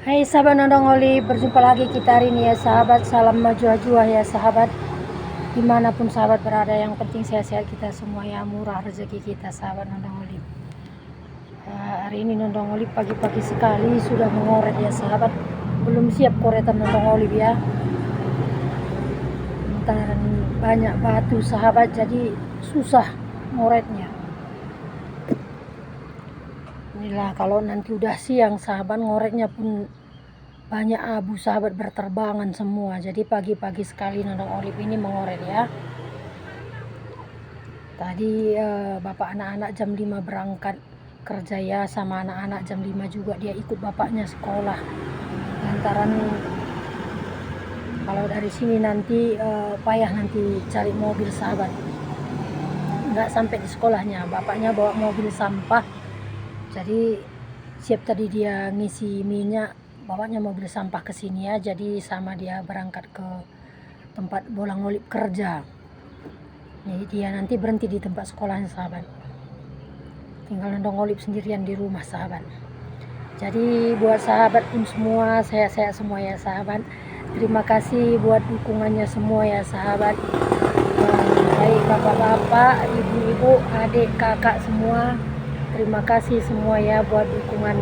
Hai sahabat Nondong Oli, berjumpa lagi kita hari ini ya sahabat. Salam maju-maju ya sahabat, dimanapun sahabat berada, yang penting sehat-sehat kita semua ya, murah rezeki kita sahabat Nondong Oli. Hari ini Nondong Oli pagi-pagi sekali sudah mengoret ya sahabat. Belum siap koretan Nondong Oli ya, lantaran banyak batu sahabat, jadi susah ngoretnya. Inilah kalau nanti udah siang sahabat, ngoretnya pun banyak abu sahabat, berterbangan semua. Jadi pagi-pagi sekali Nondong Olip ini mengoret ya. Tadi bapak anak-anak jam 5 berangkat kerja ya, sama anak-anak jam 5 juga dia ikut bapaknya sekolah. Lantaran kalau dari sini nanti payah nanti cari mobil sahabat, nggak sampai di sekolahnya. Bapaknya bawa mobil sampah, jadi siap tadi dia ngisi minyak, bawanya mobil sampah ke sini ya. Jadi sama dia berangkat ke tempat Bolang Olip kerja. Jadi dia nanti berhenti di tempat sekolahnya sahabat. Tinggal Nondong Olip sendirian di rumah sahabat. Jadi buat sahabat pun semua sehat-sehat semua ya sahabat. Terima kasih buat dukungannya semua ya sahabat. Baik bapak-bapak, ibu-ibu, adik, kakak semua. Terima kasih semua ya buat dukungan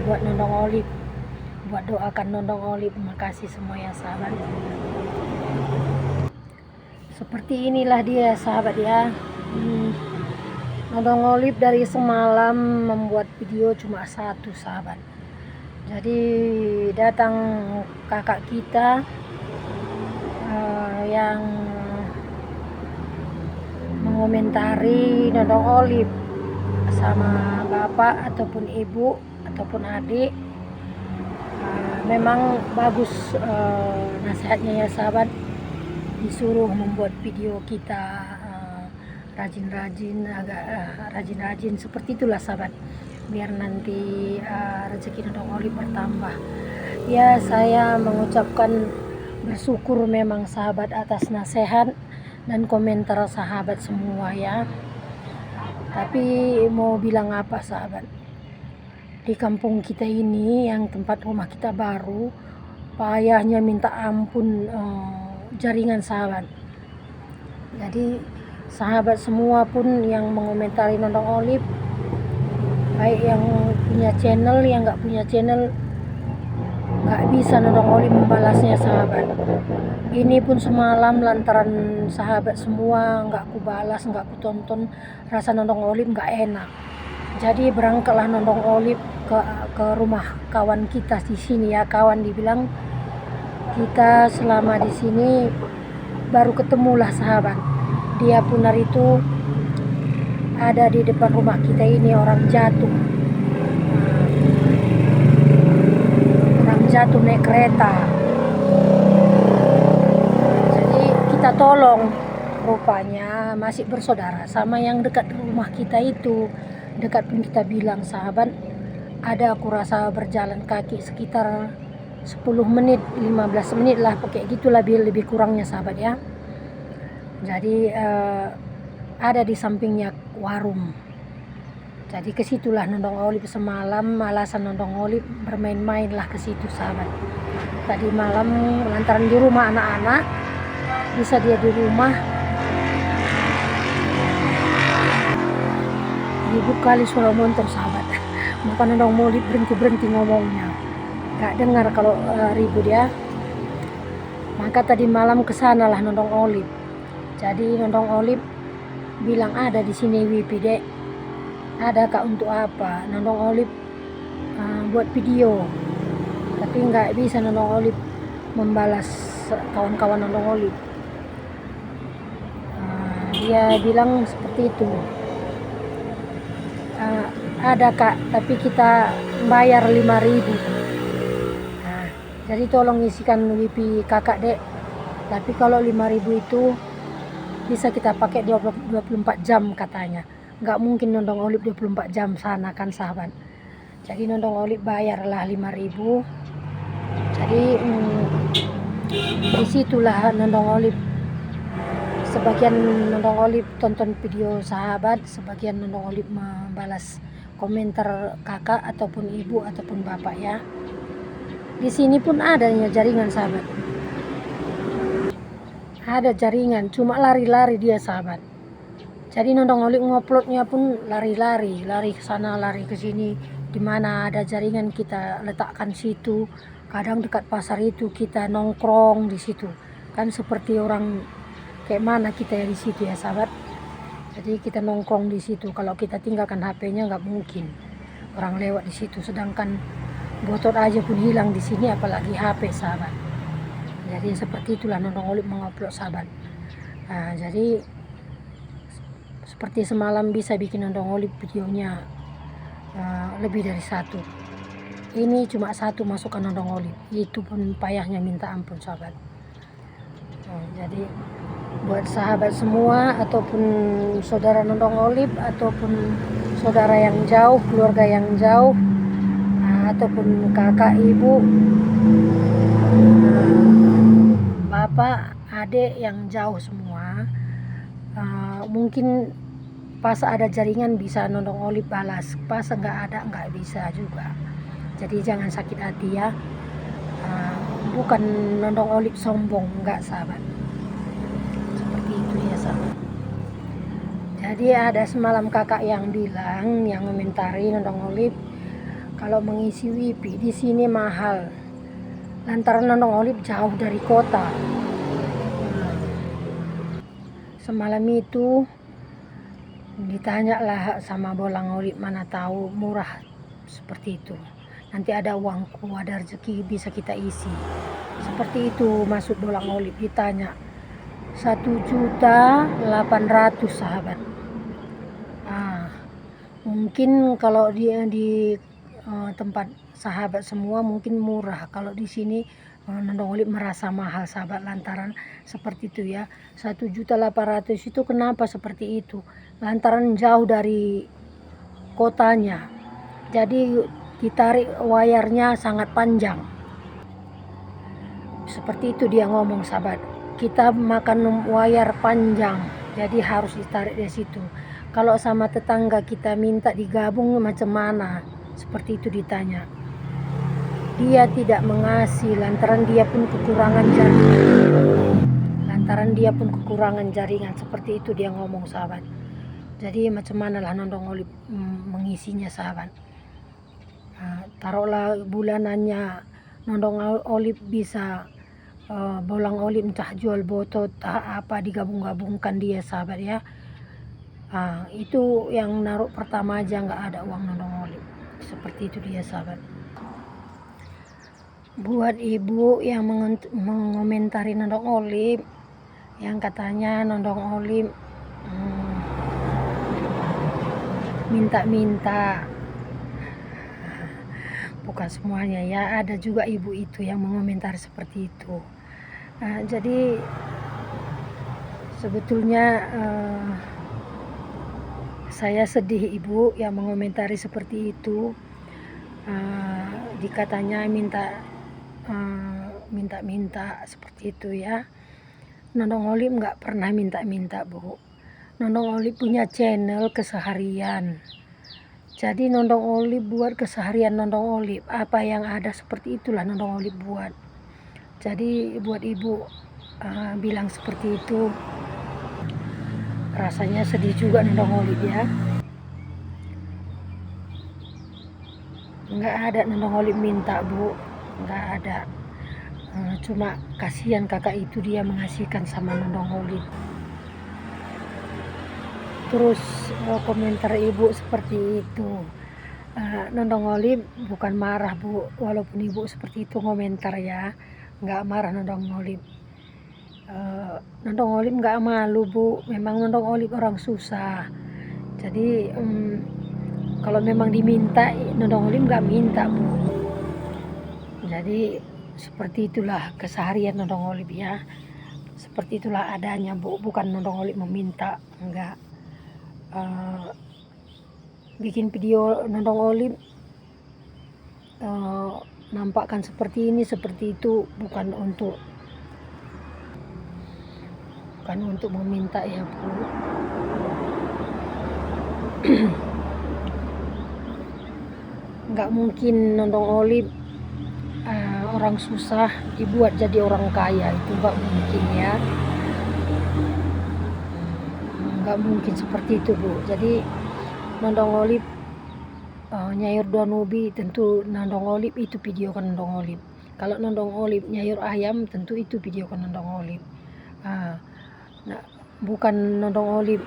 buat Nondong Olip, buat doakan Nondong Olip. Terima kasih semua ya sahabat. Seperti inilah dia sahabat ya. Nondong Olip dari semalam membuat video cuma satu sahabat. Jadi datang kakak kita yang mengomentari Nondong Olip sama bapak ataupun ibu ataupun adik. Memang bagus nasihatnya ya sahabat, disuruh membuat video kita rajin-rajin, agak rajin-rajin seperti itulah sahabat, biar nanti rezeki Nondong Olip bertambah ya. Saya mengucapkan bersyukur memang sahabat atas nasihat dan komentar sahabat semua ya. Tapi mau bilang apa sahabat, di kampung kita ini yang tempat rumah kita baru, payahnya minta ampun jaringan sahabat. Jadi sahabat semua pun yang mengomentari Nondong Olip, baik yang punya channel, yang nggak punya channel, nggak bisa Nondong Olip membalasnya sahabat. Ini pun semalam lantaran sahabat semua nggak aku balas, nggak aku tonton, rasa Nondong Olip nggak enak. Jadi berangkatlah Nondong Olip ke rumah kawan kita di sini ya. Kawan dibilang kita selama di sini baru ketemulah sahabat. Dia pun hari itu ada di depan rumah kita ini orang jatuh naik kereta. Jadi kita tolong, rupanya masih bersaudara sama yang dekat rumah kita itu. Dekat pun kita bilang sahabat, ada aku rasa berjalan kaki sekitar 10 menit 15 menit lah, pakai gitulah lebih kurangnya sahabat ya. Jadi ada di sampingnya warung. Jadi kesitulah Nondong Olip semalam. Alasan Nondong Olip bermain-main lah ke situ sahabat. Tadi malam lantaran di rumah anak-anak, bisa dia di rumah. Ribut kali suara motor sahabat. Maka Nondong Olip berhenti ngomongnya, gak dengar kalau ribut ya. Maka tadi malam kesana lah Nondong Olip. Jadi Nondong Olip bilang, ada di sini wifi dek. Ada kak, untuk apa? Nondong Olip buat video, tapi nggak bisa Nondong Olip membalas kawan-kawan Nondong Olip. Dia bilang seperti itu. Ada kak, tapi kita bayar 5.000. Jadi tolong isikan wifi kakak dek. Tapi kalau 5.000 itu bisa kita pakai 24 jam katanya. Nggak mungkin Nondong Olip 24 jam sana kan sahabat. Jadi Nondong Olip bayarlah 5.000. Jadi disitulah Nondong Olip, sebagian Nondong Olip tonton video sahabat, sebagian Nondong Olip membalas komentar kakak ataupun ibu ataupun bapak ya. Di sini pun adanya jaringan sahabat, ada jaringan, cuma lari-lari dia sahabat. Jadi Nondong Olip nguploadnya pun lari-lari, lari ke sana, lari ke sini. Dimana ada jaringan kita letakkan situ. Kadang dekat pasar itu kita nongkrong di situ. Kan seperti orang kayak mana kita ya di situ ya sahabat. Jadi kita nongkrong di situ. Kalau kita tinggalkan HP-nya nggak mungkin orang lewat di situ. Sedangkan botol aja pun hilang di sini, apalagi HP sahabat. Jadi seperti itulah Nondong Olip mengupload sahabat. Nah, jadi seperti semalam bisa bikin Nondong Olip videonya lebih dari satu. Ini cuma satu masukkan Nondong Olip, itu pun payahnya minta ampun sahabat. Jadi buat sahabat semua ataupun saudara Nondong Olip ataupun saudara yang jauh, keluarga yang jauh, ataupun kakak, ibu, bapak, adik yang jauh semua, mungkin pas ada jaringan bisa Nondong Olip balas, pas nggak bisa juga. Jadi jangan sakit hati ya. Bukan Nondong Olip sombong, enggak sahabat. Seperti itu ya sahabat. Jadi ada semalam kakak yang bilang, yang komentari Nondong Olip kalau mengisi wifi di sini mahal. Lantaran Nondong Olip jauh dari kota. Semalam itu ditanyalah sama Bolang Olip, mana tahu murah seperti itu. Nanti ada uangku, ada rezeki bisa kita isi. Seperti itu maksud Bolang Olip. Ditanya 1.800.000 sahabat. Mungkin kalau dia di tempat sahabat semua mungkin murah. Kalau di sini Nondong Olip merasa mahal sahabat, lantaran seperti itu ya. 1.800.000 itu kenapa seperti itu? Lantaran jauh dari kotanya. Jadi ditarik wayarnya sangat panjang. Seperti itu dia ngomong sahabat. Kita makan wayar panjang, jadi harus ditarik dari situ. Kalau sama tetangga kita minta digabung macam mana? Seperti itu ditanya. Dia tidak mengasih lantaran dia pun kekurangan jaringan. Seperti itu dia ngomong sahabat. Jadi macam mana lah Nondong Olip mengisinya sahabat. Taruhlah bulanannya Nondong Olip bisa Bolang Olip entah jual botol apa digabung-gabungkan dia sahabat ya. Itu yang naruh pertama aja nggak ada uang Nondong Olip. Seperti itu dia sahabat. Buat ibu yang mengomentari Nondong Olip, yang katanya Nondong Olip minta-minta, bukan semuanya ya, ada juga ibu itu yang mengomentari seperti itu. Jadi sebetulnya saya sedih ibu yang mengomentari seperti itu. Dikatanya minta-minta seperti itu ya. Nondong Olip nggak pernah minta-minta bu. Nondong Olip punya channel keseharian. Jadi Nondong Olip buat keseharian Nondong Olip. Apa yang ada seperti itulah Nondong Olip buat. Jadi buat ibu bilang seperti itu, rasanya sedih juga Nondong Olip ya. Nggak ada Nondong Olip minta bu, nggak ada. Cuma kasihan kakak itu dia mengasihkan sama Nondong Olip. Terus komentar ibu seperti itu. Nondong Olip bukan marah bu, walaupun ibu seperti itu komentar ya, nggak marah Nondong Olip. Nondong Olip nggak malu bu, memang Nondong Olip orang susah. Jadi kalau memang diminta Nondong Olip nggak minta bu. Jadi seperti itulah keseharian Nondong Olip ya. Seperti itulah adanya bu, bukan Nondong Olip meminta, enggak. Bikin video Nondong Olip nampakkan seperti ini seperti itu bukan untuk meminta ya bu. Nggak mungkin Nondong Olip orang susah dibuat jadi orang kaya, itu nggak mungkin ya. Nggak mungkin seperti itu Bu. Jadi Nondong Olip, Nyair Donubi tentu Nondong Olip itu video kan Nondong Olip. Kalau Nondong Olip nyair ayam tentu itu video kan Nondong Olip. Nah, bukan Nondong Olip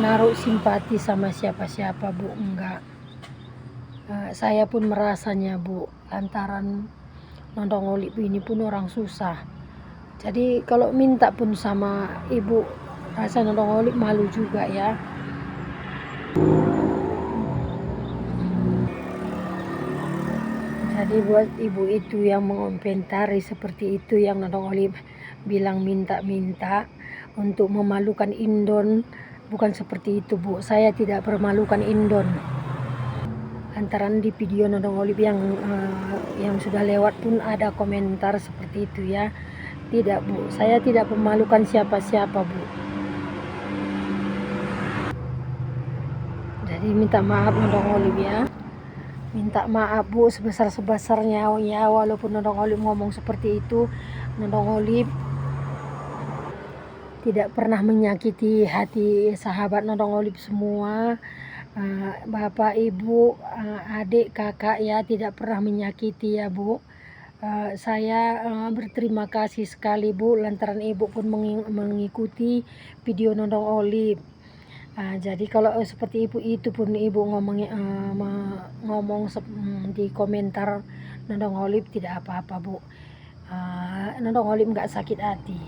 naruh simpati sama siapa-siapa Bu, enggak. Saya pun merasanya Bu, lantaran Nondong Olip ini pun orang susah. Jadi kalau minta pun sama ibu, rasa Nondong Olip malu juga ya. Jadi buat ibu itu yang mengomentari seperti itu, yang Nondong Olip bilang minta-minta untuk memalukan Indon, bukan seperti itu Bu. Saya tidak permalukan Indon. Lantaran di video Nondong Olip yang sudah lewat pun ada komentar seperti itu ya. Tidak Bu, saya tidak memalukan siapa-siapa Bu. Jadi minta maaf Nondong Olip ya. Minta maaf Bu sebesar-sebesarnya ya, walaupun Nondong Olip ngomong seperti itu, Nondong Olip tidak pernah menyakiti hati sahabat Nondong Olip semua, bapak, ibu, adik, kakak ya, tidak pernah menyakiti ya Bu. Saya berterima kasih sekali Bu, lantaran ibu pun mengikuti video Nondong Olip. Jadi kalau seperti ibu itu pun ibu ngomong di komentar Nondong Olip tidak apa-apa Bu. Nondong Olip nggak sakit hati.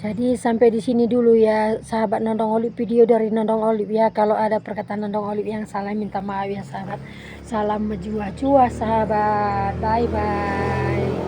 Jadi sampai di sini dulu ya sahabat Nondong Olip, video dari Nondong Olip ya. Kalau ada perkataan Nondong Olip yang salah minta maaf ya sahabat. Salam menjua-jua sahabat. Bye bye.